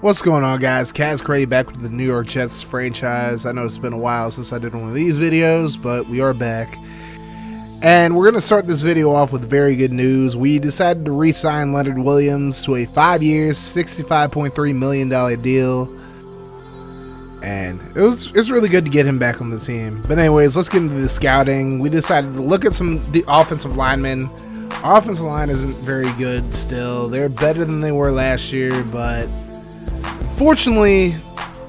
What's going on, guys? Kaz Cray back with the New York Jets franchise. I know it's been a while since I did one of these videos, but we are back. And we're going to start this video off with very good news. We decided to re-sign Leonard Williams to a 5-year, $65.3 million deal. And it's really good to get him back on the team. But anyways, let's get into the scouting. We decided to look at some offensive linemen. Our offensive line isn't very good still. They're better than they were last year, but unfortunately,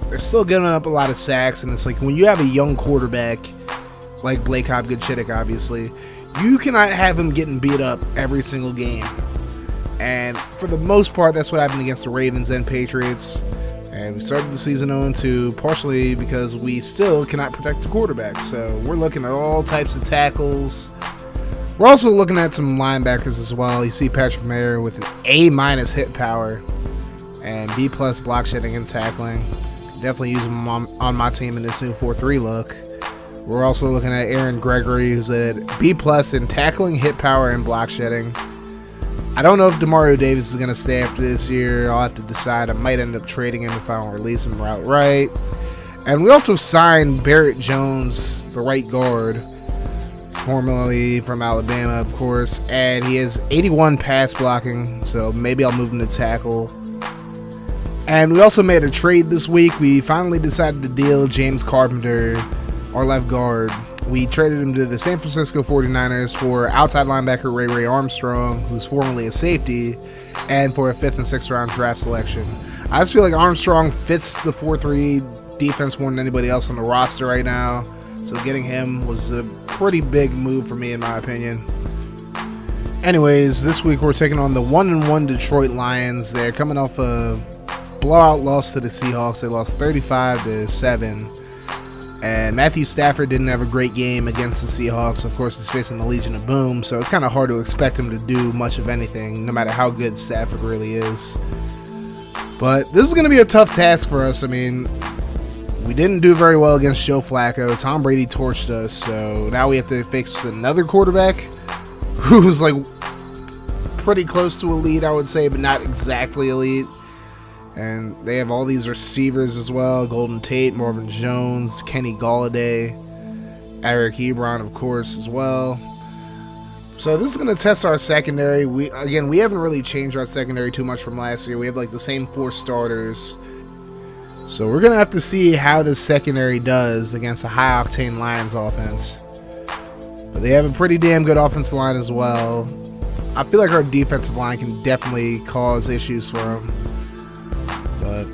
they're still giving up a lot of sacks, and it's like when you have a young quarterback like Blake Hopgood-Chittick, obviously, you cannot have him getting beat up every single game. And for the most part, that's what happened against the Ravens and Patriots. And we started the season 0-2, partially because we still cannot protect the quarterback. So we're looking at all types of tackles. We're also looking at some linebackers as well. You see Patrick Mayer with an A- hit power and B+ block shedding and tackling. Definitely use him on my team in this new 4-3 look. We're also looking at Aaron Gregory, who's at B+ in tackling, hit power, and block shedding. I don't know if Demario Davis is going to stay after this year. I'll have to decide. I might end up trading him if I don't release him outright. And we also signed Barrett Jones, the right guard, formerly from Alabama, of course. And he has 81 pass blocking, so maybe I'll move him to tackle. And we also made a trade this week. We finally decided to deal James Carpenter, our left guard. We traded him to the San Francisco 49ers for outside linebacker Ray Armstrong, who's formerly a safety, and for a 5th and 6th round draft selection. I just feel like Armstrong fits the 4-3 defense more than anybody else on the roster right now. So getting him was a pretty big move for me, in my opinion. Anyways, this week we're taking on the 1-1 Detroit Lions. They're coming off a blowout loss to the Seahawks. They lost 35-7. And Matthew Stafford didn't have a great game against the Seahawks. Of course, he's facing the Legion of Boom, so it's kind of hard to expect him to do much of anything, no matter how good Stafford really is. But this is going to be a tough task for us. I mean, we didn't do very well against Joe Flacco. Tom Brady torched us, so now we have to face another quarterback who's like pretty close to elite, I would say, but not exactly elite. And they have all these receivers as well: Golden Tate, Marvin Jones, Kenny Golladay, Eric Ebron, of course, as well. So this is going to test our secondary. We haven't really changed our secondary too much from last year. We have like the same 4 starters. So we're going to have to see how this secondary does against a high-octane Lions offense. But they have a pretty damn good offensive line as well. I feel like our defensive line can definitely cause issues for them. But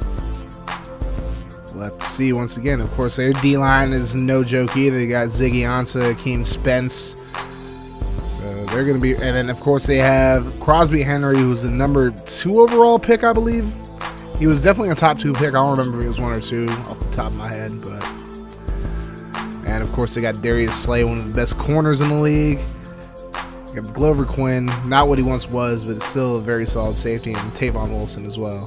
we'll have to see once again. Of course, their D-line is no joke either. They got Ziggy Ansah, Akeem Spence. So they're going to be... And then, of course, they have Crosby Henry, who's the number 2 overall pick, I believe. He was definitely a top 2 pick. I don't remember if he was 1 or 2 off the top of my head. But and, of course, they got Darius Slay, one of the best corners in the league. They got Glover Quinn, not what he once was, but still a very solid safety, and Tavon Wilson as well.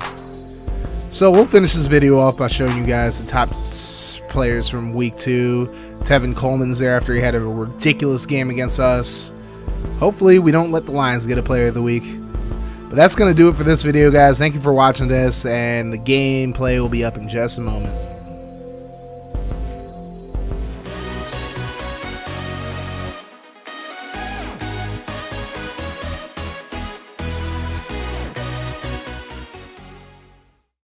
So we'll finish this video off by showing you guys the top players from week 2. Tevin Coleman's there after he had a ridiculous game against us. Hopefully we don't let the Lions get a player of the week. But that's going to do it for this video, guys. Thank you for watching this, and the gameplay will be up in just a moment.